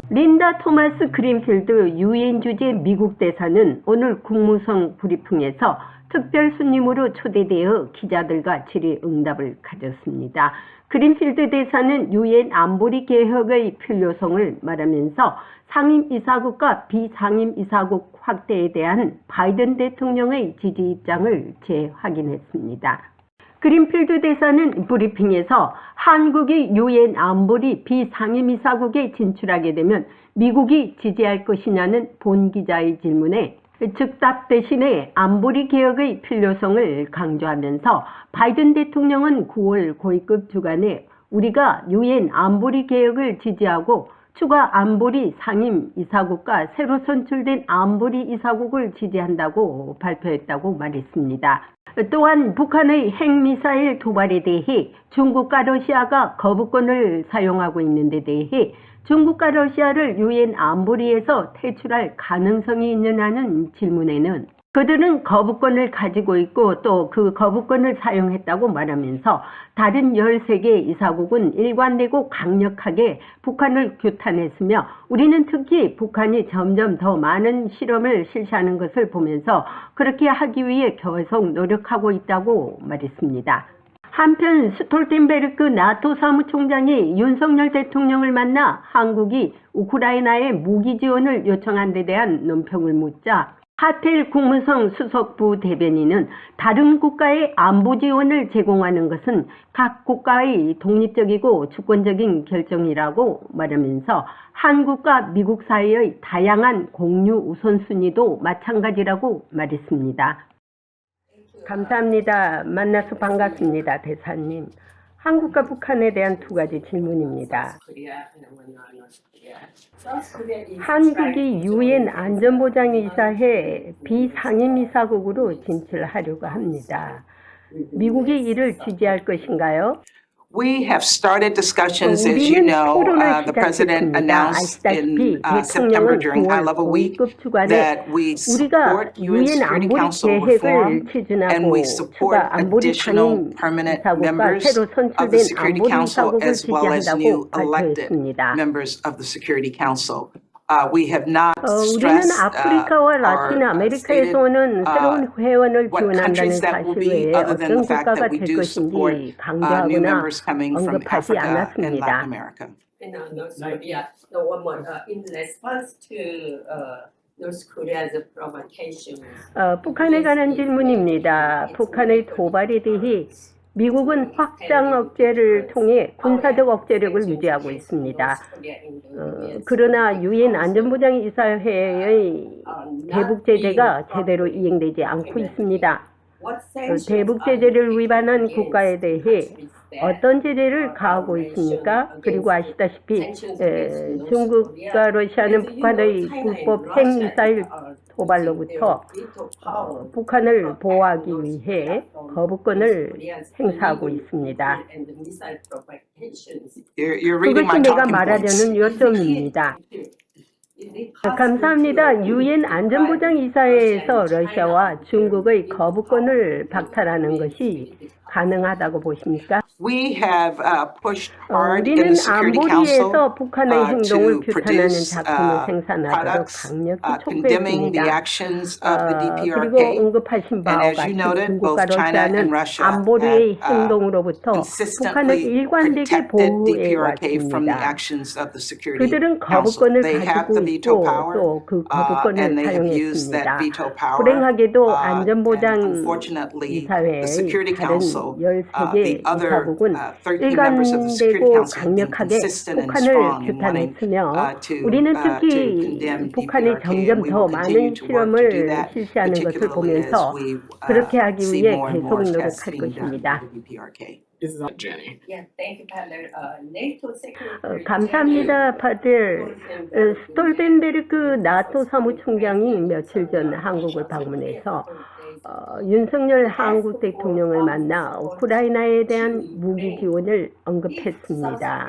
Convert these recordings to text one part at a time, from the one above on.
린다 토마스 그린필드 유엔 주재 미국 대사는 오늘 국무성 브리핑에서 특별 손님으로 초대되어 기자들과 질의응답을 가졌습니다. 그린필드 대사는 유엔 안보리 개혁의 필요성을 말하면서 상임이사국과 비상임이사국 확대에 대한 바이든 대통령의 지지 입장을 재확인했습니다. 그린필드 대사는 브리핑에서 한국이 유엔 안보리 비상임이사국에 진출하게 되면 미국이 지지할 것이냐는 본 기자의 질문에 즉답 대신에 안보리 개혁의 필요성을 강조하면서 바이든 대통령은 9월 고위급 주간에 우리가 유엔 안보리 개혁을 지지하고 추가 안보리 상임이사국과 새로 선출된 안보리 이사국을 지지한다고 발표했다고 말했습니다. 또한 북한의 핵미사일 도발에 대해 중국과 러시아가 거부권을 사용하고 있는 데 대해 중국과 러시아를 유엔 안보리에서 퇴출할 가능성이 있느냐는 질문에는 그들은 거부권을 가지고 있고 또 그 거부권을 사용했다고 말하면서 다른 13개 이사국은 일관되고 강력하게 북한을 규탄했으며 우리는 특히 북한이 점점 더 많은 실험을 실시하는 것을 보면서 그렇게 하기 위해 계속 노력하고 있다고 말했습니다. 한편 스톨텐베르크 나토 사무총장이 윤석열 대통령을 만나 한국이 우크라이나에 무기 지원을 요청한 데 대한 논평을 묻자 하텔 국무성 수석부 대변인은 다른 국가의 안보 지원을 제공하는 것은 각 국가의 독립적이고 주권적인 결정이라고 말하면서 한국과 미국 사이의 다양한 공유 우선순위도 마찬가지라고 말했습니다. 감사합니다. 만나서 반갑습니다. 대사님. 한국과 북한에 대한 두 가지 질문입니다. 한국이 유엔 안전보장이사회 비상임이사국으로 진출하려고 합니다. 미국이 이를 지지할 것인가요? We have started discussions, as you know. The President announced in September during High Level Week that we support UN Security Council reform and we support additional permanent members of the Security Council as well as new elected members of the Security Council. We have not 우리는 아프리카와 라틴 아메리카에서 오는 새로운 회원을 지원한다는 사실 외에 어떤 국가가 될 것인지 강조하거나 언급하지 않았습니다. 북한에 관한 질문입니다. 북한의 도발에 대해 미국은 확장 억제를 통해 군사적 억제력을 유지하고 있습니다. 그러나 유엔 안전보장이사회의 대북 제재가 제대로 이행되지 않고 있습니다. 대북 제재를 위반한 국가에 대해 어떤 제재를 가하고 있습니까? 그리고 아시다시피 중국과 러시아는 북한의 불법 핵미사일 도발로부터 북한을 보호하기 위해 거부권을 행사하고 있습니다. 그것이 내가 말하려는 요점입니다. 감사합니다. 유엔 안전보장이사회에서 러시아와 중국의 거부권을 박탈하는 것이 가능하다고 보십니까? 우리는 안보리에서 북한의 행동을 규탄하는 작품을 생산하도록 강력히 촉구했습니다. 그리고 언급하신 바와 같이 중국과 러시아는 안보리의 행동으로부터 북한을 일관되게 보호해 왔습니다. 그들은 거부권을 가지고 있고 또 그 거부권을 사용했습니다. 불행하게도 안전보장이사회의 다른 13개 이사국은 일관되고 강력하게 북한을 규탄했으며 우리는 특히 북한이 점점 더 많은 실험을 실시하는 것을 보면서 그렇게 하기 위해 계속 노력할 것입니다. 감사합니다, 파들. 스톨텐베르크 나토 사무총장이 며칠 전 한국을 방문해서 윤석열 한국 대통령을 만나 우크라이나에 대한 무기 지원을 언급했습니다.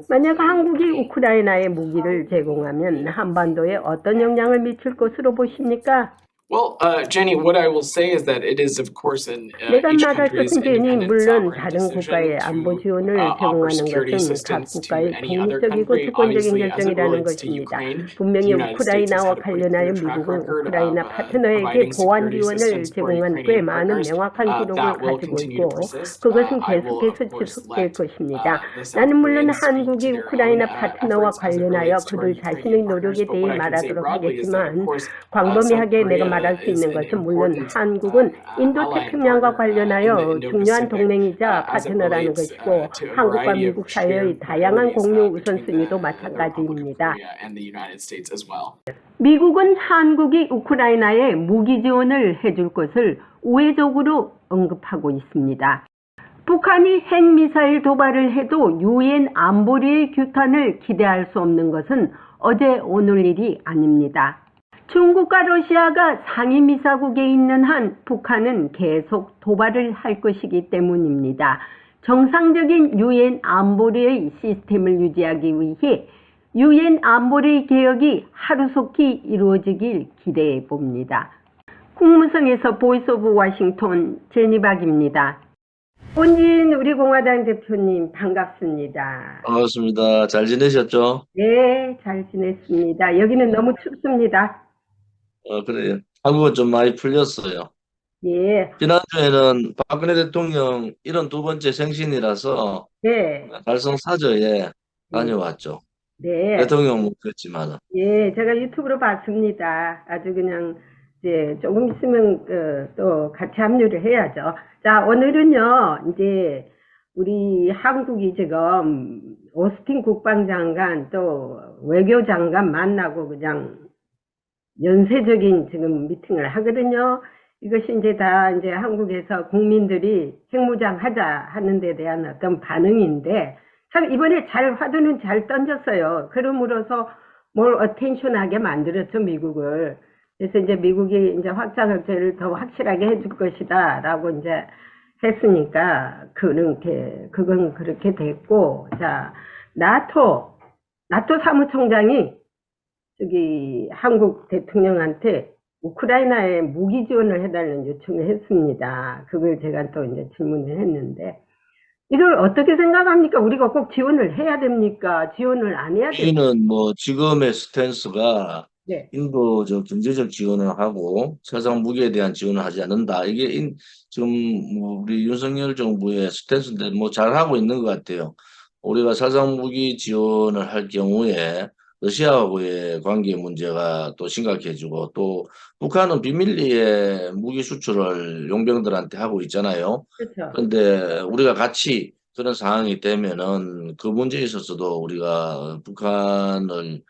만약 한국이 우크라이나에 무기를 제공하면 한반도에 어떤 영향을 미칠 것으로 보십니까? Well, Jenny, what I will say is that it is, of course, 내가 each 말할 country's 것은 제니 independent 물론 sovereign 다른 decision 국가의 안보 to 지원을 offer 제공하는 security 것은 각 assistance to 국가의 any other 독립적이고 country. 주권적인 Obviously, as it 결정이라는 relates to 것입니다. Ukraine, the 분명히 United States has 우크라이나와 had a pretty 관련하여 clear track 미국은 record 우크라이나 of 파트너에게 providing 보안 security 지원을 assistance for 제공한 꽤 Ukrainian 많은 partners. 명확한 기록을 That will 가지고 continue to 있고 persist. 그것은 I will, 계속해서 of course, 지속될 let 것입니다. the South 나는 물론 Koreans speak 한국이 to their own 우크라이나 파트너와 efforts as it 관련하여 relates to our 그들 자신의 Ukrainian partners. 노력에 But 대해 what I can say 말하도록 broadly is that, of 하겠지만 course, South 광범위하게 내가 Korea 말할 수 is 있는 an 것은 물론 important 한국은 인도 ally and 태평양과 partner in the 관련하여 중요한 Indo-Pacific 동맹이자 as it 파트너라는 relates 것이고 to a 한국과 variety of 미국 사이의 shared 다양한 priorities 공유 between 우선순위도 the Republic of 마찬가지입니다. Korea and the United States as well. 미국은 한국이 우크라이나에 무기 지원을 해줄 것을 우회적으로 언급하고 있습니다. 북한이 핵미사일 도발을 해도 유엔 안보리의 규탄을 기대할 수 없는 것은 어제 오늘 일이 아닙니다. 중국과 러시아가 상임이사국에 있는 한 북한은 계속 도발을 할 것이기 때문입니다. 정상적인 유엔 안보리의 시스템을 유지하기 위해 유엔 안보리 개혁이 하루속히 이루어지길 기대해 봅니다. 국무성에서 보이스 오브 워싱턴 제니박입니다. 본진 우리 공화당 대표님 반갑습니다. 반갑습니다. 잘 지내셨죠? 네, 잘 지냈습니다. 여기는 너무 춥습니다. 그래요. 한국은 좀 많이 풀렸어요. 예, 지난주에는 박근혜 대통령 72번째 생신이라서 네, 달성사저에 음, 다녀왔죠. 네. 대통령 못 뵀지만. 예, 제가 유튜브로 봤습니다. 아주 그냥 이제 조금 있으면 또 같이 합류를 해야죠. 자, 오늘은요, 이제 우리 한국이 지금 오스틴 국방장관 또 외교장관 만나고 그냥 연쇄적인 지금 미팅을 하거든요. 이것이 이제 다 이제 한국에서 국민들이 핵무장 하자 하는 데 대한 어떤 반응인데 참 이번에 화두는 잘 던졌어요. 그럼으로써 뭘 어텐션하게 만들었죠, 미국을. 그래서 이제 미국이 이제 확장 억제를 더 확실하게 해줄 것이다 라고 이제 했으니까 그건 그렇게 됐고, 자, 나토 사무총장이 저기 한국 대통령한테 우크라이나에 무기 지원을 해달라는 요청을 했습니다. 그걸 제가 또 이제 질문을 했는데 이걸 어떻게 생각합니까? 우리가 꼭 지원을 해야 됩니까? 지원을 안 해야 됩니까? 우리는 뭐 지금의 스탠스가 네, 인도적 경제적 지원을 하고 살상 무기에 대한 지원을 하지 않는다. 이게 지금 뭐 우리 윤석열 정부의 스탠스인데 뭐 잘하고 있는 것 같아요. 우리가 살상 무기 지원을 할 경우에 러시아하고의 관계 문제가 또 심각해지고 또 북한은 비밀리에 무기 수출을 용병들한테 하고 있잖아요. 그렇죠. 그런데 우리가 같이 그런 상황이 되면은 그 문제에 있어서도 우리가 북한을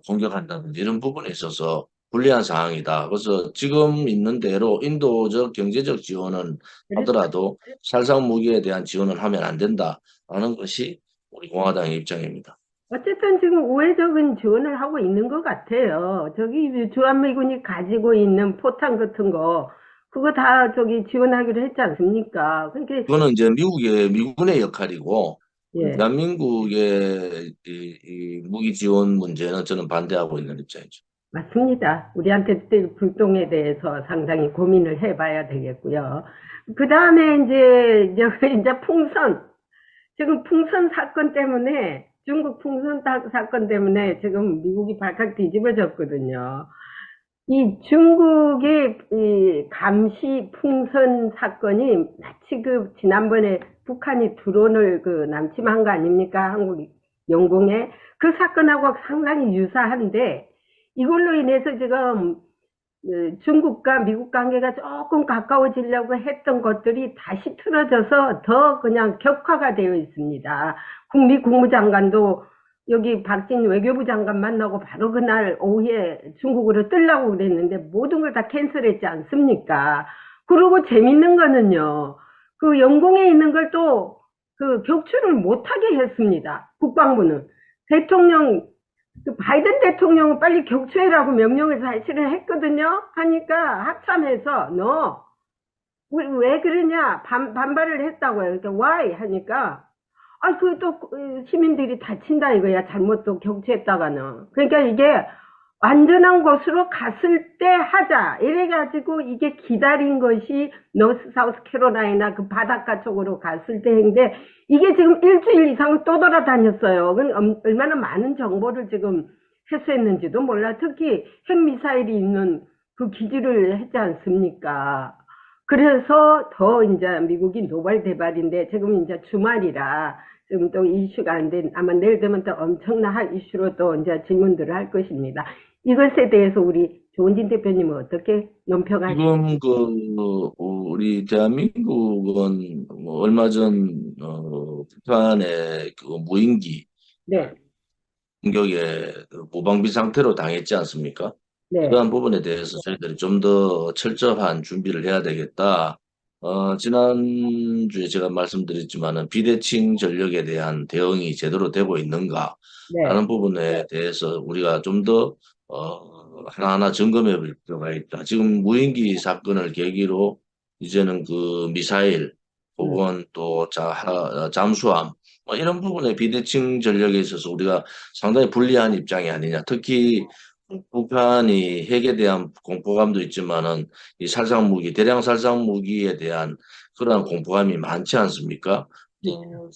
공격한다든지 이런 부분에 있어서 불리한 상황이다. 그래서 지금 있는 대로 인도적 경제적 지원은 그렇죠. 하더라도 살상 무기에 대한 지원을 하면 안 된다라는 것이 우리 공화당의 입장입니다. 어쨌든 지금 우회적인 지원을 하고 있는 것 같아요. 저기 주한미군이 가지고 있는 포탄 같은 거 그거 다 저기 지원하기로 했지 않습니까? 그러니까 그거는 이제 미군의 역할이고 예, 대한민국의 이 무기 지원 문제는 저는 반대하고 있는 입장이죠. 맞습니다. 우리한테 뜰 불똥에 대해서 상당히 고민을 해봐야 되겠고요. 그 다음에 이제 풍선. 지금 풍선 사건 때문에, 중국 풍선 사건 때문에 지금 미국이 발칵 뒤집어졌거든요. 이 중국의 이 감시 풍선 사건이 마치 지난번에 북한이 드론을 남침한 거 아닙니까? 한국 영공에. 그 사건하고 상당히 유사한데, 이걸로 인해서 지금 중국과 미국 관계가 조금 가까워지려고 했던 것들이 다시 틀어져서 더 그냥 격화가 되어 있습니다. 미 국무장관도 여기 박진 외교부 장관 만나고 바로 그날 오후에 중국으로 뜨려고 그랬는데 모든 걸 다 캔슬했지 않습니까? 그리고 재밌는 거는요. 그 영공에 있는 걸 또 격추를 못하게 했습니다. 국방부는. 바이든 대통령은 빨리 격추해라고 명령을 사실은 했거든요. 하니까 합참에서 너 왜 그러냐 반발을 했다고요. 그러니까 why 하니까 또 시민들이 다친다 이거야. 잘못 또 격추했다가는. 그러니까 이게 안전한 곳으로 갔을 때 하자. 이래가지고 이게 기다린 것이 노스 사우스 캐롤라이나 그 바닷가 쪽으로 갔을 때 했는데 이게 지금 일주일 이상 또 돌아다녔어요. 얼마나 많은 정보를 지금 회수했는지도 몰라. 특히 핵미사일이 있는 그 기지를 했지 않습니까? 그래서 더 이제 미국이 노발대발인데 지금 이제 주말이라 지금 또 이슈가 안 된, 아마 내일 되면 또 엄청난 이슈로 또 이제 질문들을 할 것입니다. 이것에 대해서 우리 조은진 대표님은 어떻게 논평하십니까? 지금 우리 대한민국은 뭐 얼마 전 북한의 그 무인기 네, 공격에 무방비 상태로 당했지 않습니까? 네, 그러한 부분에 대해서 저희들이 좀 더 철저한 준비를 해야 되겠다. 지난주에 제가 말씀드렸지만은 비대칭 전력에 대한 대응이 제대로 되고 있는가라는 네, 부분에 대해서 우리가 좀 더 하나하나 점검해 볼 필요가 있다. 지금 무인기 사건을 계기로 이제는 그 미사일 혹은 또 잠수함 뭐 이런 부분에 비대칭 전력에 있어서 우리가 상당히 불리한 입장이 아니냐. 특히 북한이 핵에 대한 공포감도 있지만은 이 살상무기, 대량 살상무기에 대한 그러한 공포감이 많지 않습니까?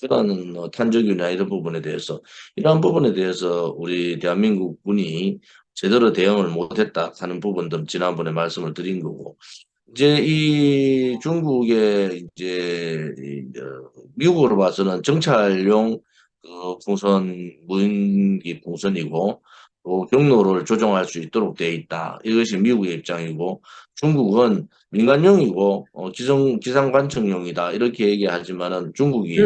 그런 탄적이나 이런 부분에 대해서 이러한 부분에 대해서 우리 대한민국 군이 제대로 대응을 못했다 하는 부분들 지난번에 말씀을 드린 거고 이제 이 중국의 이제 미국으로 봐서는 정찰용 그 풍선 무인기 풍선이고 또 경로를 조정할 수 있도록 돼 있다. 이것이 미국의 입장이고 중국은 민간용이고 기상관측용이다. 이렇게 얘기하지만은 중국이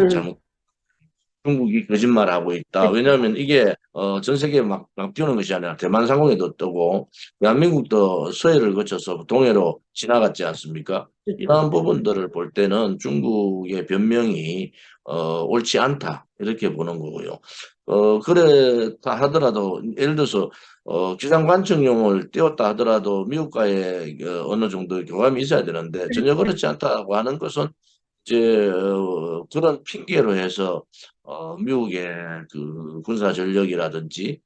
거짓말하고 있다. 그렇죠. 왜냐하면 이게 전 세계에 막 뛰는 것이 아니라 대만 상공에도 뜨고 대한민국도 서해를 거쳐서 동해로 지나갔지 않습니까? 이러한 부분들을 볼 때는 중국의 변명이 옳지 않다 이렇게 보는 거고요. 그렇다 하더라도 예를 들어서 기상관측용을 띄웠다 하더라도 미국과의 어느 정도 교감이 있어야 되는데 전혀 그렇지 않다고 하는 것은 이제 그런 핑계로 해서 미국의 그 군사 전력이라든지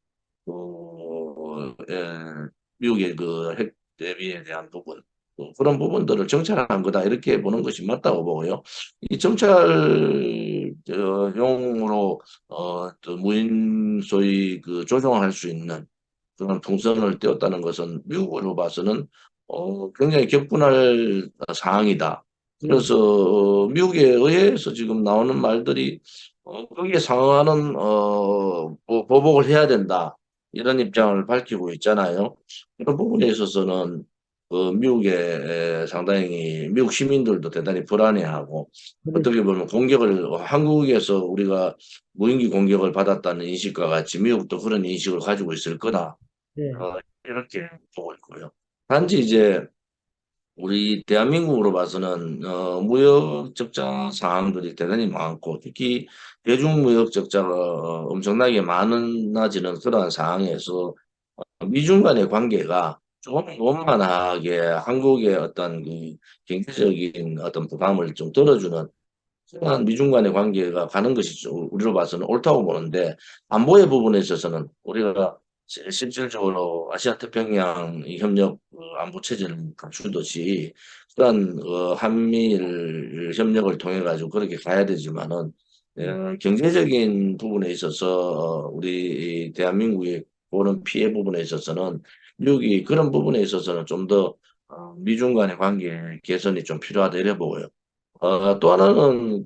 미국의 그 핵 대비에 대한 부분 그런 부분들을 정찰한 거다 이렇게 보는 것이 맞다고 보고요. 이 정찰용으로 또 무인 소위 그 조종할 수 있는 그런 풍선을 띄웠다는 것은 미국으로 봐서는 굉장히 격분할 사항이다. 그래서 미국에 의해서 지금 나오는 말들이 거기에 상응하는 보복을 해야 된다. 이런 입장을 밝히고 있잖아요. 이런 부분에 있어서는 미국의 상당히 미국 시민들도 대단히 불안해하고 어떻게 보면 한국에서 우리가 무인기 공격을 받았다는 인식과 같이 미국도 그런 인식을 가지고 있을 거다. 네. 이렇게 보고 있고요. 단지 이제 우리 대한민국으로 봐서는 무역 적자 상황들이 대단히 많고 특히 대중무역 적자가 엄청나게 많아지는 그러한 상황에서 미중 간의 관계가 좀 원만하게 한국의 어떤 그 경제적인 어떤 부담을 좀 덜어주는 그러한 미중 간의 관계가 가는 것이 우리로 봐서는 옳다고 보는데 안보의 부분에 있어서는 우리가 실질적으로 아시아 태평양 이 협력 안보 체제를 갖추듯이 그러한 한미일 협력을 통해 가지고 그렇게 가야 되지만은 경제적인 부분에 있어서 우리 이 대한민국이 보는 피해 부분에 있어서는 미국이 그런 부분에 있어서는 좀 더 미중 간의 관계 개선이 좀 필요하다 이래 보고요. 또 하나는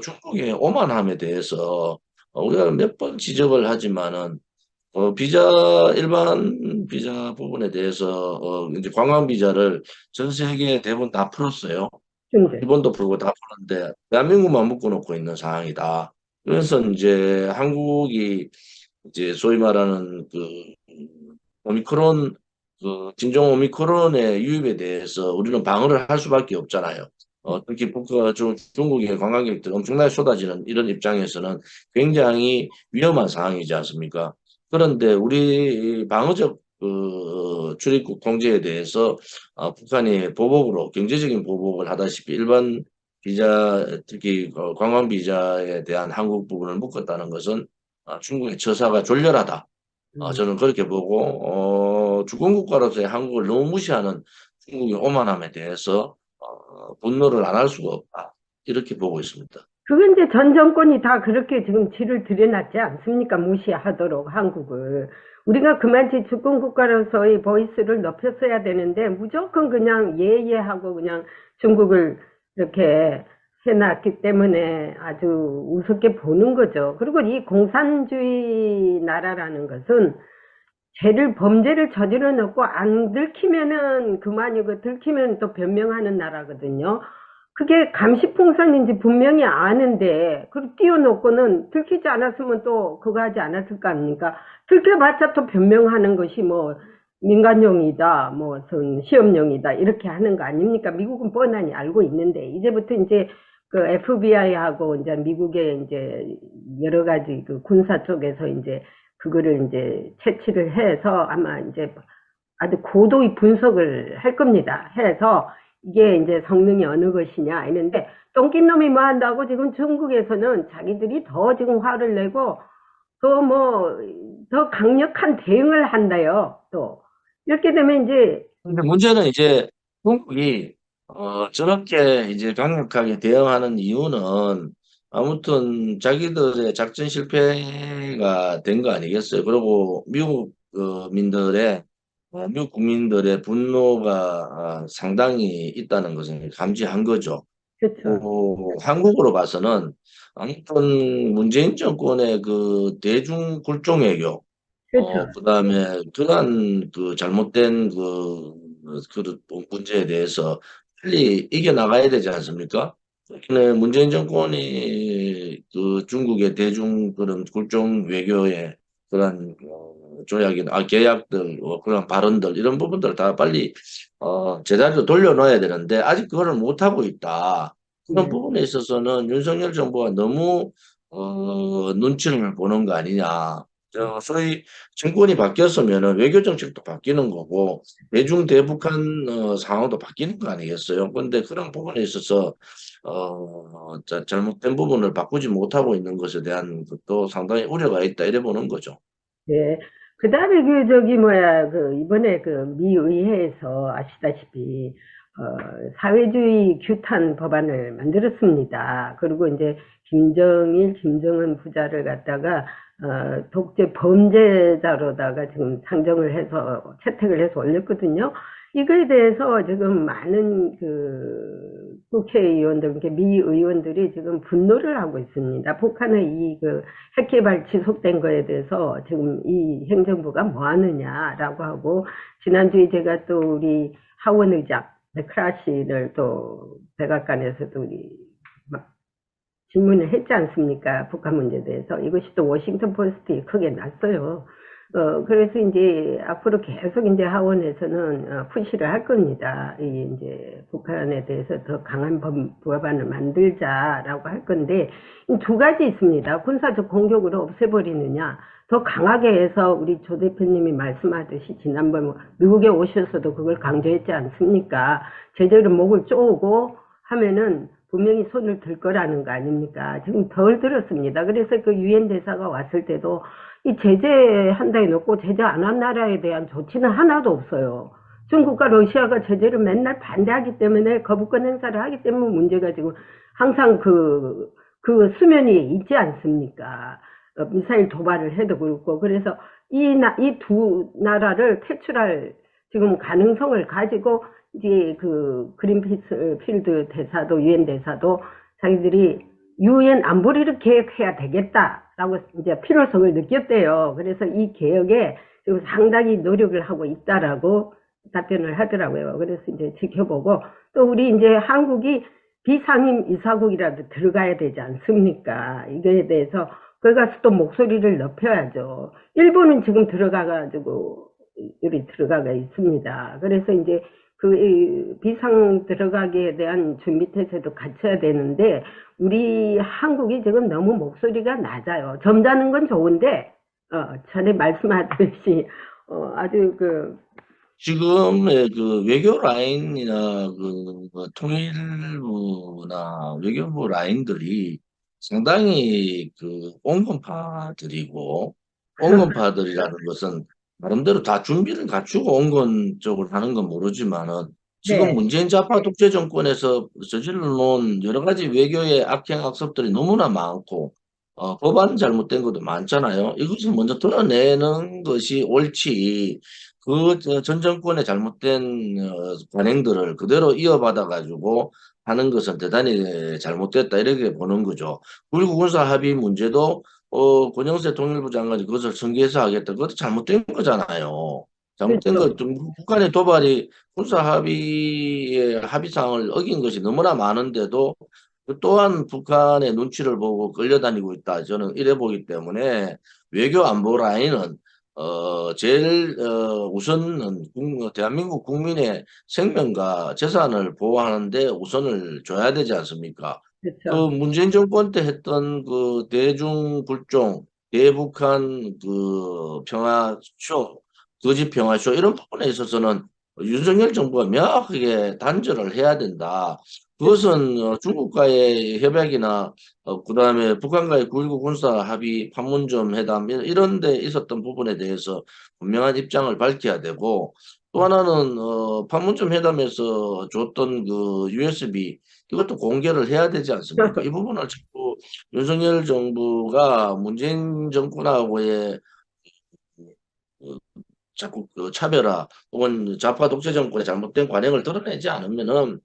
중국의 오만함에 대해서 우리가 몇 번 지적을 하지만은 일반 비자 부분에 대해서 이제 관광 비자를 전 세계 대부분 다 풀었어요. 일본도 풀고 다 푸는데 대한민국만 묶어놓고 있는 상황이다. 그래서 이제 한국이 이제 소위 말하는 그 오미크론 진정 오미크론의 유입에 대해서 우리는 방어를 할 수밖에 없잖아요. 특히 중국의 관광객들 엄청나게 쏟아지는 이런 입장에서는 굉장히 위험한 상황이지 않습니까? 그런데 우리 방어적 출입국 통제에 대해서 북한이 경제적인 보복을 하다시피 일반 비자, 특히 관광 비자에 대한 한국 부분을 묶었다는 것은 중국의 처사가 졸렬하다. 저는 그렇게 보고, 주권국가로서의 한국을 너무 무시하는 중국의 오만함에 대해서 분노를 안 할 수가 없다. 이렇게 보고 있습니다. 그게 이제 전 정권이 다 그렇게 지금 질을 들여놨지 않습니까? 무시하도록 한국을. 우리가 그만치 주권국가로서의 보이스를 높였어야 되는데 무조건 그냥 예하고 그냥 중국을 이렇게 해놨기 때문에 아주 우습게 보는 거죠. 그리고 이 공산주의 나라라는 것은 범죄를 저질러 놓고 안 들키면은 그만이고 들키면 또 변명하는 나라거든요. 그게 감시풍선인지 분명히 아는데 그걸 띄워놓고는 들키지 않았으면 또 그거 하지 않았을 거 아닙니까? 들켜봤자 또 변명하는 것이 뭐 민간용이다, 무슨 시험용이다 이렇게 하는 거 아닙니까? 미국은 뻔하니 알고 있는데 이제부터 이제 그 FBI하고 이제 미국의 이제 여러 가지 그 군사 쪽에서 이제 그거를 이제 채취를 해서 아마 이제 아주 고도의 분석을 할 겁니다. 해서 이게 이제 성능이 어느 것이냐 이런데 똥낀 놈이 뭐 한다고 지금 중국에서는 자기들이 더 지금 화를 내고 더 강력한 대응을 한다요. 또 이렇게 되면 이제 근데 문제는 이제 중국이 저렇게 이제 강력하게 대응하는 이유는 아무튼 자기들의 작전 실패가 된 거 아니겠어요. 그리고 미국 국민들의 분노가 상당히 있다는 것을 감지한 거죠. 그렇죠. 한국으로 봐서는 아무튼 문재인 정권의 그 대중 굴종 외교, 그렇죠. 그다음에 그러한 그 잘못된 그 문제에 대해서 빨리 이겨나가야 되지 않습니까? 특히는 문재인 정권이 그 중국의 대중 그런 굴종 외교의 그런 조약이나 계약들, 그런 발언들 이런 부분들 다 빨리 제자리로 돌려놓아야 되는데 아직 그거를 못 하고 있다. 그런 네. 부분에 있어서는 윤석열 정부가 너무 눈치를 보는 거 아니냐. 소위 정권이 바뀌었으면은 외교 정책도 바뀌는 거고 대중 대북한 상황도 바뀌는 거 아니겠어요? 그런데 그런 부분에 있어서 잘못된 부분을 바꾸지 못하고 있는 것에 대한 것도 상당히 우려가 있다 이래 보는 거죠. 네. 그다음에 이번에 그 미 의회에서 아시다시피 사회주의 규탄 법안을 만들었습니다. 그리고 이제 김정은 부자를 갖다가 독재 범죄자로다가 지금 상정을 해서 채택을 해서 올렸거든요. 이거에 대해서 지금 많은 그 국회의원들, 미 의원들이 지금 분노를 하고 있습니다. 북한의 핵개발 지속된 거에 대해서 지금 이 행정부가 뭐 하느냐라고 하고, 지난주에 제가 또 우리 하원 의장, 크라시를 또 백악관에서도 우리 질문을 했지 않습니까? 북한 문제에 대해서. 이것이 또 워싱턴 포스트에 크게 났어요. 그래서 이제 앞으로 계속 이제 하원에서는 푸시를 할 겁니다. 이제 북한에 대해서 더 강한 법안을 만들자라고 할 건데, 두 가지 있습니다. 군사적 공격으로 없애버리느냐, 더 강하게 해서 우리 조 대표님이 말씀하듯이 지난번 미국에 오셔서도 그걸 강조했지 않습니까? 제대로 목을 쪼고 하면은 분명히 손을 들 거라는 거 아닙니까? 지금 덜 들었습니다. 그래서 그 유엔 대사가 왔을 때도 이 제재한다 해놓고 제재 안 한 나라에 대한 조치는 하나도 없어요. 중국과 러시아가 제재를 맨날 반대하기 때문에 거부권 행사를 하기 때문에 문제가 지금 항상 그 수면이 있지 않습니까? 미사일 도발을 해도 그렇고. 그래서 이 두 나라를 퇴출할 지금 가능성을 가지고 이제 그 그린피스 필드 대사도 유엔 대사도 자기들이 유엔 안보리를 개혁해야 되겠다라고 이제 필요성을 느꼈대요. 그래서 이 개혁에 지금 상당히 노력을 하고 있다라고 답변을 하더라고요. 그래서 이제 지켜보고, 또 우리 이제 한국이 비상임 이사국이라도 들어가야 되지 않습니까? 이거에 대해서 거기 가서 또 목소리를 높여야죠. 일본은 지금 들어가가지고 우리 들어가가 있습니다. 그래서 이제 그 비상 들어가기에 대한 준비 태세도 갖춰야 되는데, 우리 한국이 지금 너무 목소리가 낮아요. 점잖은 건 좋은데 전에 말씀하듯이 아주 지금의 그 외교 라인이나 통일부나 외교부 라인들이 상당히 그 온건파들이고 온건파들이라는 것은 나름대로 다 준비를 갖추고 온건 쪽을 하는 건 모르지만은 지금 네. 문재인 좌파 독재 정권에서 저질러 놓은 여러 가지 외교의 악행 악습들이 너무나 많고 법안 잘못된 것도 많잖아요. 이것을 먼저 드러내는 것이 옳지. 전 정권의 잘못된 관행들을 그대로 이어받아 가지고 하는 것은 대단히 잘못됐다 이렇게 보는 거죠. 그리고 군사 합의 문제도 권영세 통일부 장관이 그것을 승계해서 하겠다. 그것도 잘못된 거잖아요. 잘못된 그렇죠. 것, 북한의 도발이 군사 합의의 합의사항을 어긴 것이 너무나 많은데도 그 또한 북한의 눈치를 보고 끌려다니고 있다. 저는 이래 보기 때문에 외교 안보 라인은 제일 우선은 대한민국 국민의 생명과 재산을 보호하는데 우선을 줘야 되지 않습니까? 그 그렇죠. 문재인 정권 때 했던 그 대중불종, 대북한 그 평화쇼, 거짓 평화쇼 이런 부분에 있어서는 윤석열 정부가 명확하게 단절을 해야 된다. 그것은 중국과의 협약이나 그다음에 북한과의 9.19 군사 합의 판문점 회담 이런 데 있었던 부분에 대해서 분명한 입장을 밝혀야 되고 또 하나는 판문점 회담에서 줬던 그 USB 이것도 공개를 해야 되지 않습니까? 이 부분을 자꾸 윤석열 정부가 문재인 정권하고의 자꾸 그 차별화 혹은 좌파 독재 정권의 잘못된 관행을 드러내지 않으면은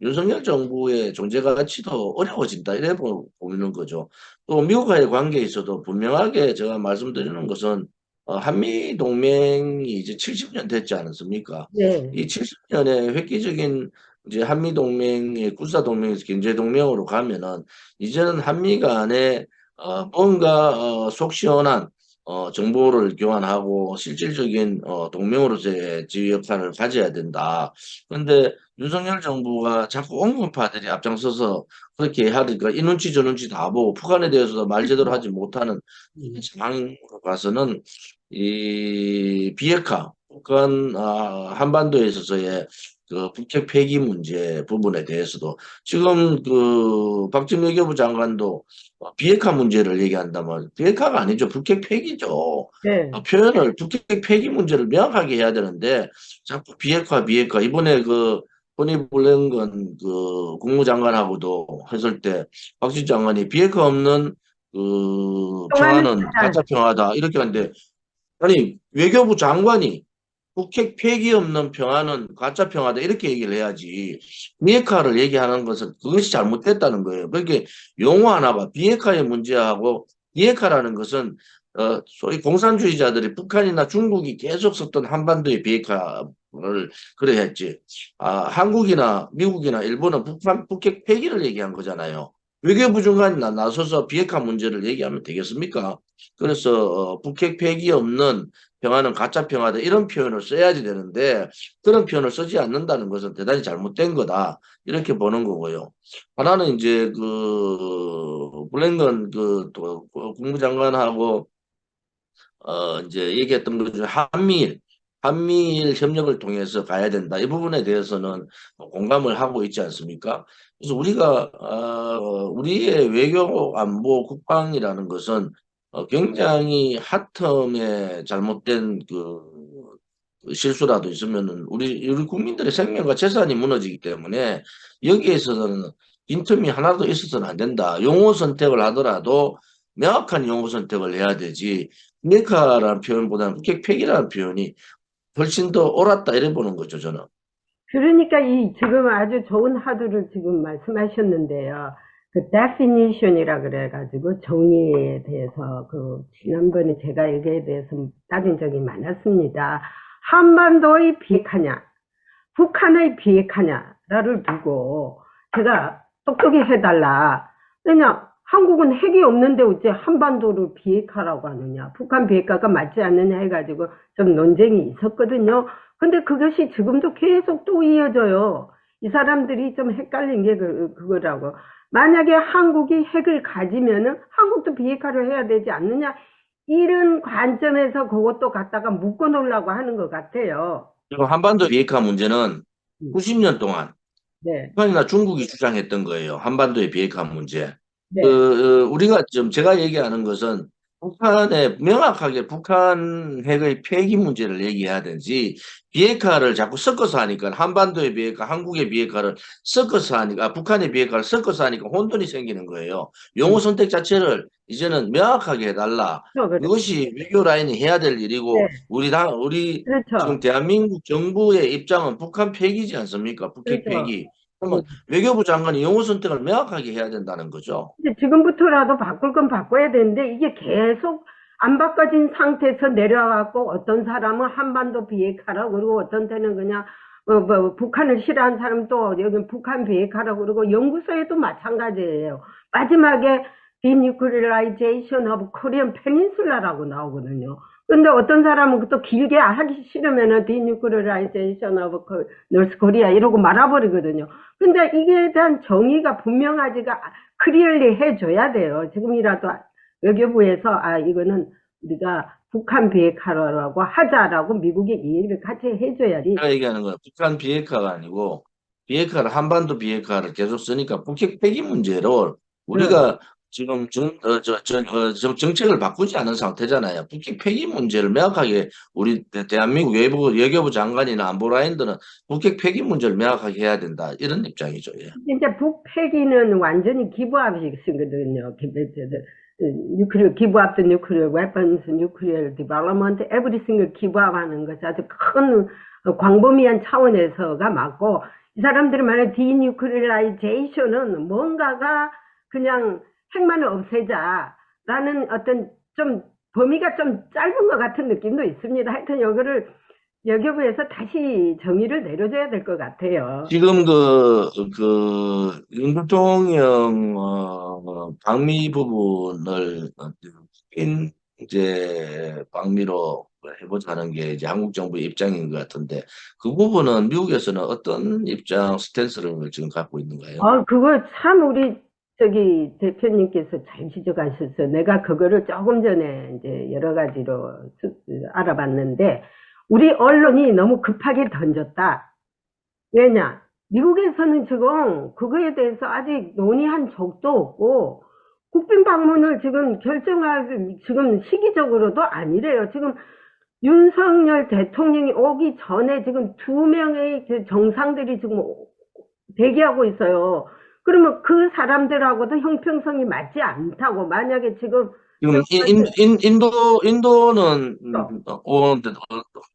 윤석열 정부의 존재 가치도 어려워진다 이래 보이는 거죠. 또 미국과의 관계에 있어도 분명하게 제가 말씀드리는 것은 한미 동맹이 이제 70년 됐지 않습니까? 네. 이 70년의 획기적인 이제 한미 동맹의 군사 동맹에서 경제 동맹으로 가면은 이제는 한미 간에 뭔가 속 시원한 정보를 교환하고 실질적인 동맹으로서의 지휘 역할을 가져야 된다. 그런데 윤석열 정부가 자꾸 온건파들이 앞장서서 그렇게 하니까 이 눈치 저 눈치 다 보고 북한에 대해서도 말 제대로 하지 못하는 이 상황으로 가서는 이 비핵화 북한 한반도에 있어서의 그 북핵 폐기 문제 부분에 대해서도 지금 그 박정희 외교부 장관도 비핵화 문제를 얘기한다면 비핵화가 아니죠. 북핵 폐기죠. 네. 표현을 북핵 폐기 문제를 명확하게 해야 되는데 자꾸 비핵화 이번에 그 토니 블랭건 그 국무장관하고도 했을 때 박진 장관이 비핵화 없는 그 평화는 평화는 가짜 평화다 이렇게 하는데 아니 외교부 장관이 북핵 폐기 없는 평화는 가짜 평화다 이렇게 얘기를 해야지 비핵화를 얘기하는 것은 그것이 잘못됐다는 거예요. 그렇게 용어 하나 봐. 비핵화의 문제하고 비핵화라는 것은 소위 공산주의자들이 북한이나 중국이 계속 썼던 한반도의 비핵화를 그래 했지. 한국이나 미국이나 일본은 북핵 폐기를 얘기한 거잖아요. 외교부 장관이 나서서 비핵화 문제를 얘기하면 되겠습니까? 그래서 북핵 폐기 없는 평화는 가짜 평화다 이런 표현을 써야지 되는데 그런 표현을 쓰지 않는다는 것은 대단히 잘못된 거다 이렇게 보는 거고요. 하나는 이제 그 블랭건 그또 국무장관하고 이제 얘기했던 것 중에 한미일 협력을 통해서 가야 된다. 이 부분에 대해서는 공감을 하고 있지 않습니까? 그래서 우리가 우리의 외교 안보 국방이라는 것은 굉장히 핫텀에 잘못된 그 실수라도 있으면은 우리 국민들의 생명과 재산이 무너지기 때문에 여기에 있어서는 빈틈이 하나도 있어서는 안 된다. 용어 선택을 하더라도 명확한 용어 선택을 해야 되지. 비핵화라는 표현보다는 북핵 폐기라는 표현이 훨씬 더 옳았다 이래 보는 거죠, 저는. 그러니까 이 지금 아주 좋은 하두를 지금 말씀하셨는데요. 그 definition이라 그래가지고 정의에 대해서 그 지난번에 제가 여기에 대해서 따진 적이 많았습니다. 한반도의 비핵화냐, 북한의 비핵화냐를 두고 제가 똑똑히 해달라. 왜냐, 한국은 핵이 없는데 어째 한반도를 비핵화라고 하느냐, 북한 비핵화가 맞지 않느냐 해가지고 좀 논쟁이 있었거든요. 근데 그것이 지금도 계속 또 이어져요. 이 사람들이 좀 헷갈린 게 그거라고. 만약에 한국이 핵을 가지면은 한국도 비핵화를 해야 되지 않느냐, 이런 관점에서 그것도 갖다가 묶어 놓으려고 하는 것 같아요. 그리고 한반도 비핵화 문제는 90년 동안 네. 북한이나 중국이 주장했던 거예요. 한반도의 비핵화 문제. 네. 우리가 좀 제가 얘기하는 것은 북한에 명확하게 북한 핵의 폐기 문제를 얘기해야 되지 비핵화를 자꾸 섞어서 하니까 한반도의 비핵화, 한국의 비핵화를 섞어서 하니까 북한의 비핵화를 섞어서 하니까 혼돈이 생기는 거예요. 용어 선택 자체를 이제는 명확하게 해달라. 그렇죠. 그것이 외교 라인이 해야 될 일이고 네, 우리 지금 그렇죠. 대한민국 정부의 입장은 북한 폐기지 않습니까? 북핵 그렇죠. 폐기. 그러면 외교부 장관이 용어 선택을 명확하게 해야 된다는 거죠. 근데 지금부터라도 바꿀 건 바꿔야 되는데 이게 계속 안 바꿔진 상태에서 내려와갖고 어떤 사람은 한반도 비핵화라고 그러고 어떤 때는 그냥 북한을 싫어하는 사람 또 여기 북한 비핵화라고 그러고 연구소에도 마찬가지예요. 마지막에 Denuclearization of Korean Peninsula라고 나오거든요. 근데 어떤 사람은 또 길게 하기 싫으면은 Denuclearization of North Korea 이러고 말아버리거든요. 근데 이게 대한 정의가 분명하지가 클리어리 해줘야 돼요. 지금이라도 외교부에서 이거는 우리가 북한 비핵화라고 하자라고 미국이 얘기를 같이 해줘야지. 제가 얘기하는 건 북한 비핵화가 아니고 비핵화를 한반도 비핵화를 계속 쓰니까 북핵 폐기 문제로 우리가 지금 정책을 바꾸지 않은 상태잖아요. 북핵 폐기 문제를 명확하게 우리 대한민국 외교부 장관이나 안보라인들은 북핵 폐기 문제를 명확하게 해야 된다. 이런 입장이죠. 예. 진짜 북폐기는 완전히 기부합이거든요. nuclear, give up the nuclear weapons, nuclear development, everything을 기부합하는 것이 아주 큰 광범위한 차원에서가 맞고, 이 사람들이 말하는 denuclearization은 뭔가가 그냥 핵만을 없애자라는 어떤 좀 범위가 좀 짧은 것 같은 느낌도 있습니다. 하여튼 여기를 외교부에서 다시 정의를 내려줘야 될 것 같아요. 지금 윤 대통령 방미 부분을 이제 방미로 해보자는 게 이제 한국 정부의 입장인 것 같은데 그 부분은 미국에서는 어떤 입장 스탠스를 지금 갖고 있는가요? 그거 참 우리 저기 대표님께서 잘 지적하셨어요. 내가 그거를 조금 전에 이제 여러 가지로 알아봤는데 우리 언론이 너무 급하게 던졌다. 왜냐? 미국에서는 지금 그거에 대해서 아직 논의한 적도 없고 국빈 방문을 지금 결정할 지금 시기적으로도 아니래요. 지금 윤석열 대통령이 오기 전에 지금 2명의 그 정상들이 지금 대기하고 있어요. 그러면 그 사람들하고도 형평성이 맞지 않다고 만약에 지금 인도는 오는데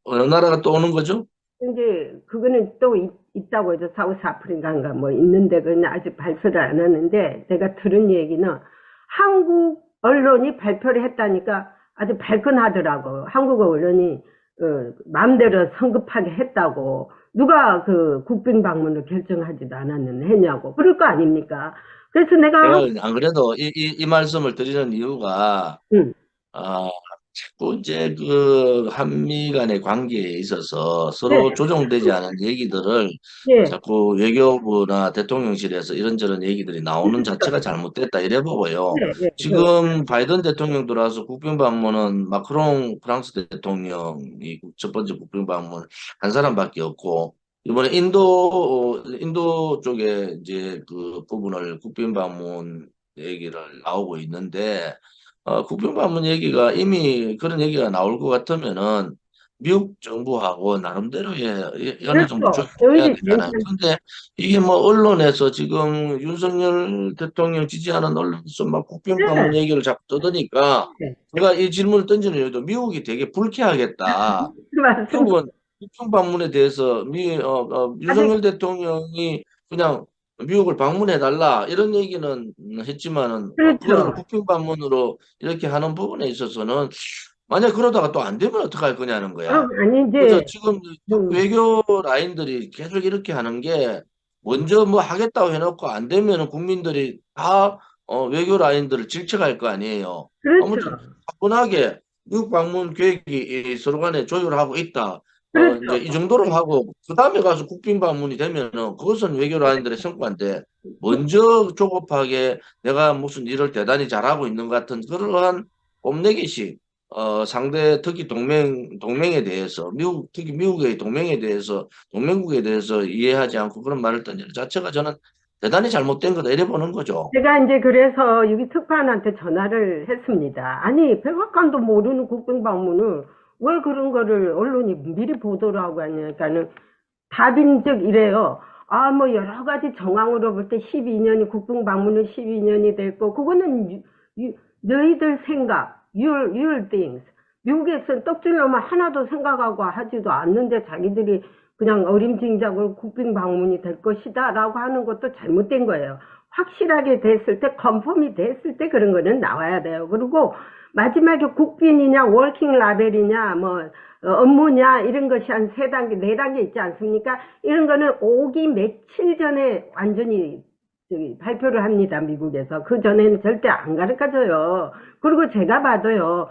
어느 나라가 또 오는 거죠? 이제 그거는 또 있다고 해서 사우스 아프리카인가 뭐 있는데 그건 아직 발표를 안 하는데 제가 들은 얘기는 한국 언론이 발표를 했다니까 아주 발끈하더라고. 한국 언론이 마음대로 성급하게 했다고. 누가 그 국빈 방문을 결정하지도 않았는데 했냐고. 그럴 거 아닙니까? 그래서 내가 안 그래도 이 말씀을 드리는 이유가 자꾸 이제 그 한미 간의 관계에 있어서 서로 네. 조정되지 않은 얘기들을 네. 자꾸 외교부나 대통령실에서 이런저런 얘기들이 나오는 자체가 잘못됐다 이래 보고요. 네. 지금 바이든 대통령 들어와서 국빈 방문은 마크롱 프랑스 대통령이 첫 번째 국빈 방문 한 사람밖에 없고 이번에 인도 쪽에 이제 그 부분을 국빈 방문 얘기를 나오고 있는데 국빈 방문 얘기가 이미 그런 얘기가 나올 것 같으면은 미국 정부하고 나름대로의 어느 정도 그렇죠. 조율해야 오히려 되잖아요. 근데 이게 뭐 언론에서 지금 윤석열 대통령 지지하는 언론에서 막 국빈 방문 얘기를 자꾸 떠드니까 네. 제가 이 질문을 던지는 이유도 미국이 되게 불쾌하겠다. 맞습니다. 미국은 국빈 방문에 대해서 윤석열 대통령이 그냥 미국을 방문해달라 이런 얘기는 했지만은 그거를 그렇죠. 국빈 방문으로 이렇게 하는 부분에 있어서는 만약 그러다가 또 안 되면 어떡할 거냐는 거야. 아니 그래서 이제 지금 외교 라인들이 계속 이렇게 하는 게 먼저 뭐 하겠다고 해놓고 안 되면은 국민들이 다 외교 라인들을 질책할 거 아니에요. 아무튼 그렇죠. 차분하게 미국 방문 계획이 서로 간에 조율하고 있다. 이제 이 그렇죠. 정도로 하고 그다음에 가서 국빈 방문이 되면은 그것은 외교 라인들의 성과인데 먼저 조급하게 내가 무슨 일을 대단히 잘하고 있는 것 같은 그러한 뽐내기식 상대 특히 동맹에 대해서 특히 미국의 동맹에 대해서 동맹국에 대해서 이해하지 않고 그런 말을 던지는 자체가 저는 대단히 잘못된 거다 이래 보는 거죠. 제가 이제 그래서 여기 특파원한테 전화를 했습니다. 아니, 백악관도 모르는 국빈방문을 왜 그런 거를 언론이 미리 보도를 하고 하냐니까는 답인 즉 이래요. 아, 뭐 여러 가지 정황으로 볼 때 12년이 국빈방문은 12년이 됐고 그거는 너희들 생각, your things. 미국에서는 떡줄 놈을 하나도 생각하고 하지도 않는데 자기들이 그냥 어림짐작으로 국빈방문이 될 것이다 라고 하는 것도 잘못된 거예요. 확실하게 됐을 때, 컨펌이 됐을 때 그런 거는 나와야 돼요. 그리고 마지막에 국빈이냐, 워킹 라벨이냐, 뭐 업무냐 이런 것이 한 3단계, 4단계 있지 않습니까? 이런 거는 오기 며칠 전에 완전히 발표를 합니다. 미국에서. 그 전에는 절대 안 가르쳐줘요. 그리고 제가 봐도요.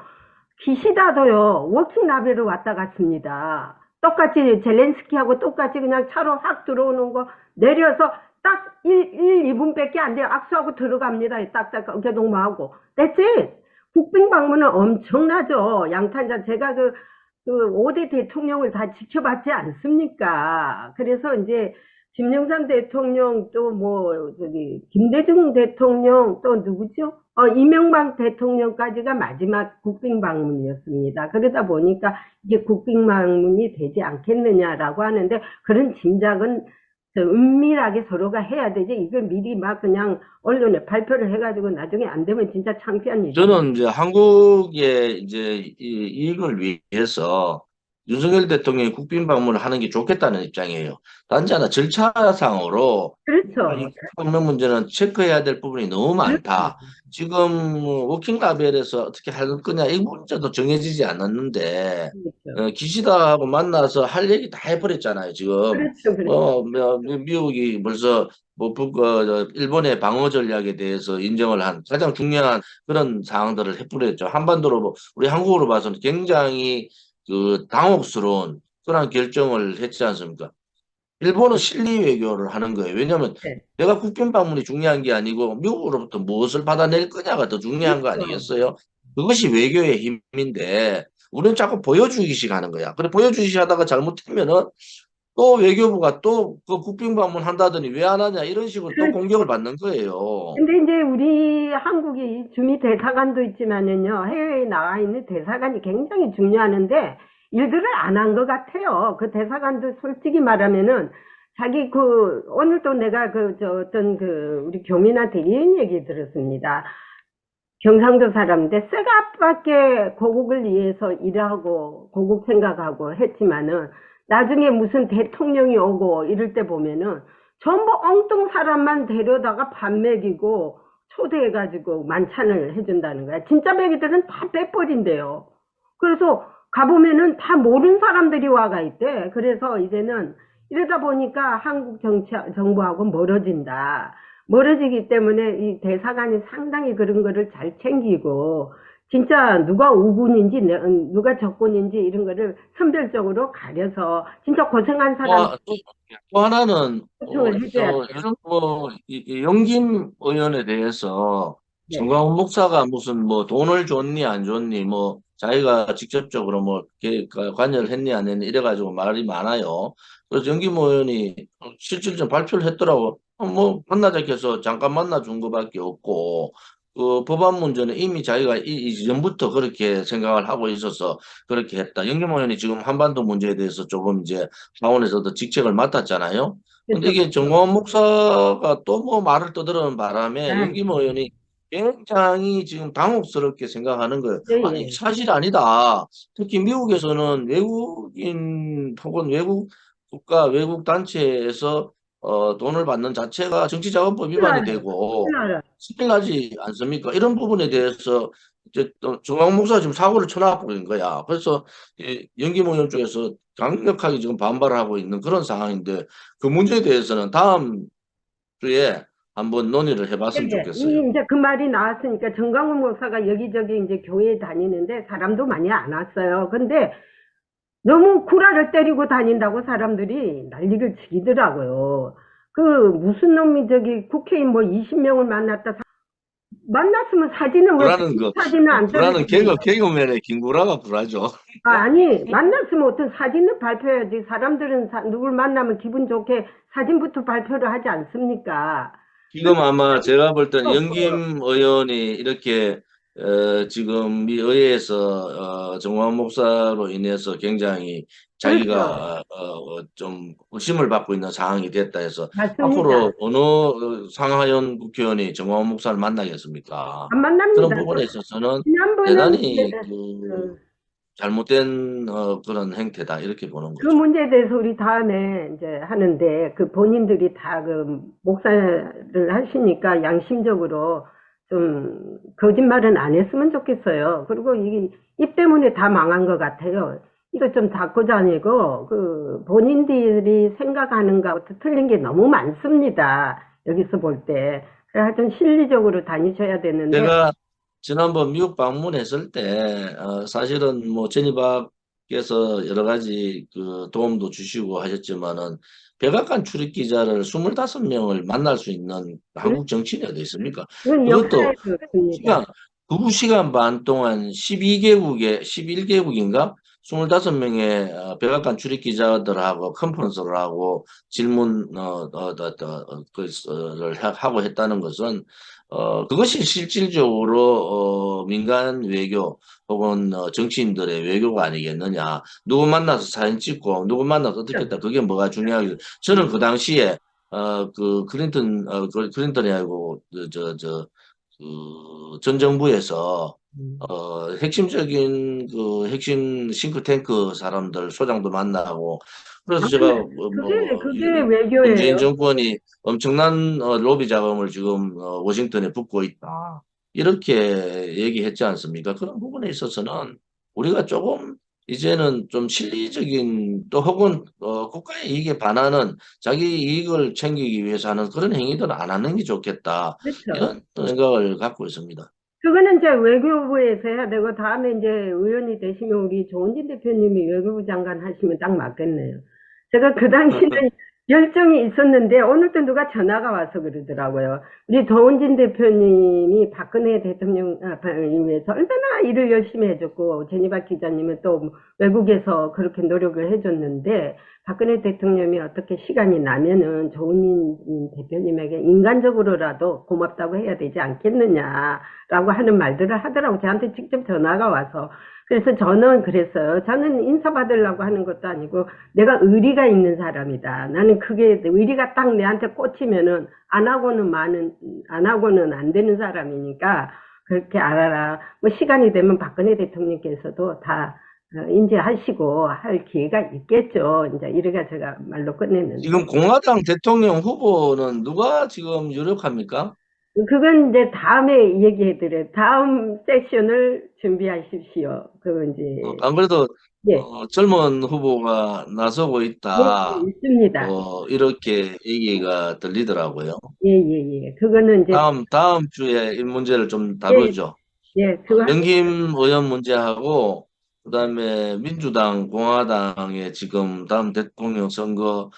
기시다도요. 워킹 라벨을 왔다 갔습니다. 똑같이 젤렌스키하고 똑같이 그냥 차로 확 들어오는 거 내려서 딱 2분밖에 안 돼요. 악수하고 들어갑니다. 딱딱 어깨동무하고. That's it. 국빈 방문은 엄청나죠. 양탄자 제가 그 5대 대통령을 다 지켜봤지 않습니까? 그래서 이제 김영삼 대통령 또 뭐 김대중 대통령 또 누구죠? 이명박 대통령까지가 마지막 국빈 방문이었습니다. 그러다 보니까 이게 국빈 방문이 되지 않겠느냐라고 하는데 그런 짐작은 은밀하게 서로가 해야 되지 이걸 미리 막 그냥 언론에 발표를 해가지고 나중에 안 되면 진짜 창피한 일이죠. 저는 이제 한국의 이제 이익을 위해서 윤석열 대통령이 국빈 방문을 하는 게 좋겠다는 입장이에요. 단지 하나 절차상으로 그렇죠. 없는 문제는 체크해야 될 부분이 너무 많다. 지금 워킹 라벨에서 어떻게 할 거냐 이 문제도 정해지지 않았는데 그렇죠. 기시다하고 만나서 할 얘기 다 해버렸잖아요. 지금 그렇죠. 미국이 벌써 일본의 방어 전략에 대해서 인정을 한 가장 중요한 그런 사항들을 해버렸죠. 한반도로 우리 한국으로 봐서는 굉장히 그 당혹스러운 그런 결정을 했지 않습니까? 일본은 실리 외교를 하는 거예요. 왜냐하면 네. 내가 국빈 방문이 중요한 게 아니고 미국으로부터 무엇을 받아낼 거냐가 더 중요한 거 그렇죠. 아니겠어요? 그것이 외교의 힘인데 우리는 자꾸 보여주기식 하는 거야. 그래 보여주기식 하다가 잘못하면은 또 외교부가 또 그 국빈 방문 한다더니 왜 안 하냐 이런 식으로 또 공격을 받는 거예요. 근데 이제 우리 한국이 주미 대사관도 있지만은요, 해외에 나와 있는 대사관이 굉장히 중요하는데, 일들을 안 한 것 같아요. 그 대사관도 솔직히 말하면은, 자기 오늘도 내가 우리 교민한테 이런 얘기 들었습니다. 경상도 사람인데, 쇠갑밖에 고국을 위해서 일하고, 고국 생각하고 했지만은, 나중에 무슨 대통령이 오고 이럴 때 보면은, 전부 엉뚱 사람만 데려다가 밥 먹이고 초대해가지고 만찬을 해준다는 거야. 진짜 배기들은 다 빼버린대요. 그래서 가보면은 다 모르는 사람들이 와가 있대. 그래서 이제는 이러다 보니까 한국 정부하고 멀어진다. 멀어지기 때문에 이 대사관이 상당히 그런 거를 잘 챙기고 진짜 누가 우군인지 누가 적군인지 이런 거를 선별적으로 가려서 진짜 고생한 사람 또 하나는 해줘야 돼요. 이 영김 의원에 대해서 네. 정광훈 목사가 무슨 뭐 돈을 줬니 안 줬니 뭐 자기가 직접적으로 뭐 관여를 했니 안 했니 이래가지고 말이 많아요. 그래서 영김 의원이 실질적 발표를 했더라고. 뭐 만나자 해서 잠깐 만나준 거밖에 없고 그 법안 문제는 이미 자기가 이전부터 그렇게 생각을 하고 있어서 그렇게 했다. 영김 의원이 지금 한반도 문제에 대해서 조금 이제 차원에서도 직책을 맡았잖아요. 근데 이게 정광훈 목사가 또 뭐 말을 떠드는 바람에 영김 의원이 굉장히 지금 당혹스럽게 생각하는 거예요. 네, 아니, 사실 아니다. 특히 미국에서는 외국인 혹은 외국 국가, 외국 단체에서 돈을 받는 자체가 정치자금법 위반이 되고 신뢰하지 않습니까? 이런 부분에 대해서 이제 또 정광훈 목사가 지금 사고를 쳐놔버린 거야. 그래서 영김 의원 쪽에서 강력하게 지금 반발을 하고 있는 그런 상황인데 그 문제에 대해서는 다음 주에 한번 논의를 해봤으면 좋겠어요. 이제 그 말이 나왔으니까 정광훈 목사가 여기저기 이제 교회 다니는데 사람도 많이 안 왔어요. 근데 너무 구라를 때리고 다닌다고 사람들이 난리를 치더라고요. 무슨 놈이 국회의원 뭐 20명을 만났으면 사진은 왜 사진을 안 구라는 개그맨의 김구라가 구라죠. 아니 만났으면 어떤 사진을 발표해야지. 사람들은 누굴 만나면 기분 좋게 사진부터 발표를 하지 않습니까? 지금 아마 제가 볼 때는 영김 의원이 이렇게 지금 미 의회에서 정광훈 목사로 인해서 굉장히 자기가 좀 의심을 받고 있는 상황이 됐다 해서 맞습니다. 앞으로 어느 상하연 국회의원이 정광훈 목사를 만나겠습니까? 안 만납니다. 그런 부분에 있어서는 지난번은 대단히 그 잘못된 그런 행태다 이렇게 보는 그 거죠. 문제에 대해서 우리 다음에 이제 하는데 그 본인들이 다 그 목사를 하시니까 양심적으로 좀 거짓말은 안 했으면 좋겠어요. 그리고 이게 입 때문에 다 망한 것 같아요. 이거 좀 닫고 다니고 그 본인들이 생각하는 것부터 틀린 게 너무 많습니다. 여기서 볼 때. 그래서 하여튼 실리적으로 다니셔야 되는데 제가 지난번 미국 방문했을 때 사실은 뭐 제니박께서 여러 가지 그 도움도 주시고 하셨지만은 백악관 출입 기자를 25명을 만날 수 있는 한국 정치인이 어디 있습니까? 그건 그것도 역사에 그렇습니다. 2시간 반 동안 11개국인가? 25명의 백악관 출입 기자들하고 컨퍼런스를 하고 질문을 하고 했다는 것은 그것이 실질적으로 민간 외교 혹은 정치인들의 외교가 아니겠느냐. 누구 만나서 사진 찍고 누구 만나서 어떻게 했다. 그게 뭐가 중요하겠어요. 저는 그 당시에 그 클린턴이 아니고 전 정부에서 핵심적인 그 핵심 싱크탱크 사람들 소장도 만나고 그래서 제가 그게 문재인 외교예요. 정권이 엄청난 로비 자금을 지금 워싱턴에 붓고 있다 이렇게 얘기했지 않습니까? 그런 부분에 있어서는 우리가 조금 이제는 좀 실리적인 또 혹은 국가의 이익에 반하는 자기 이익을 챙기기 위해서 하는 그런 행위들은 안 하는 게 좋겠다 그렇죠. 이런 생각을 갖고 있습니다. 그거는 이제 외교부에서 해야 되고, 다음에 이제 의원이 되시면 우리 조은진 대표님이 외교부 장관 하시면 딱 맞겠네요. 제가 그 당시는 열정이 있었는데, 오늘 또 누가 전화가 와서 그러더라고요. 우리 조은진 대표님이 박근혜 대통령 위해서 얼마나 일을 열심히 해줬고, 제니박 기자님은 또 외국에서 그렇게 노력을 해줬는데, 박근혜 대통령이 어떻게 시간이 나면은 조은진 대표님에게 인간적으로라도 고맙다고 해야 되지 않겠느냐라고 하는 말들을 하더라고. 저한테 직접 전화가 와서. 그래서 저는 그랬어요. 저는 인사받으려고 하는 것도 아니고 내가 의리가 있는 사람이다. 나는 그게 의리가 딱 내한테 꽂히면은 안 하고는 안 되는 사람이니까 그렇게 알아라. 뭐 시간이 되면 박근혜 대통령께서도 다 인지하시고 할 기회가 있겠죠. 이제 이래가 제가 말로 끝냈는데. 지금 공화당 대통령 후보는 누가 지금 유력합니까? 그건 이제 다음에 얘기해드려요. 다음 세션을 준비하십시오. 그거 이제. 안 그래도 예. 젊은 후보가 나서고 있다. 예, 있습니다. 이렇게 얘기가 들리더라고요. 예. 그거는 이제. 다음 주에 이 문제를 좀 다루죠. 예, 그거 영김 의원 문제하고 그다음에 민주당, 공화당의 지금 다음 대통령 선거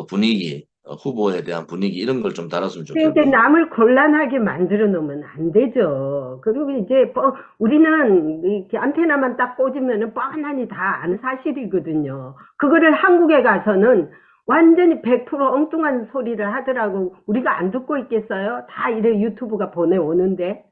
분위기, 후보에 대한 분위기 이런 걸 좀 다뤘으면 이제 좋겠고요. 남을 곤란하게 만들어 놓으면 안 되죠. 그리고 이제 우리는 이렇게 안테나만 딱 꽂으면은 뻔하니 다 아는 사실이거든요. 그거를 한국에 가서는 완전히 100% 엉뚱한 소리를 하더라고. 우리가 안 듣고 있겠어요? 다 이래 유튜브가 보내오는데.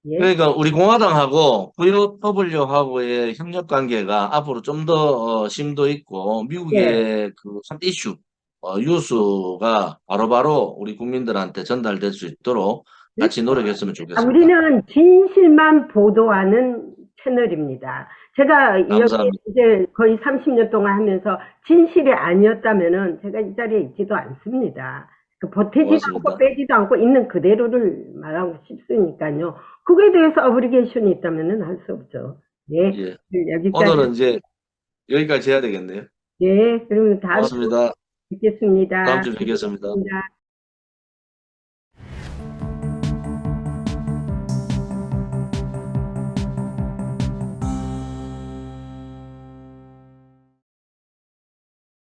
예. 그러니까 우리 공화당하고 VOW하고의 협력 관계가 앞으로 좀 더 심도 있고 미국의 그 이슈 뉴스가 바로바로 우리 국민들한테 전달될 수 있도록 같이 노력했으면 좋겠습니다. 우리는 진실만 보도하는 채널입니다. 제가 여기 이제 거의 30년 동안 하면서 진실이 아니었다면은 제가 이 자리에 있지도 않습니다. 보태지도 않고 빼지도 않고 있는 그대로를 말하고 싶으니까요. 그거에 대해서 어브리게이션이 있다면은 할 수 없죠. 예. 여기까지. 오늘은 이제 여기까지 해야 되겠네요. 예. 그러면 다음 주에 고맙습니다. 뵙겠습니다. 다음 주에 뵙겠습니다. 감사합니다.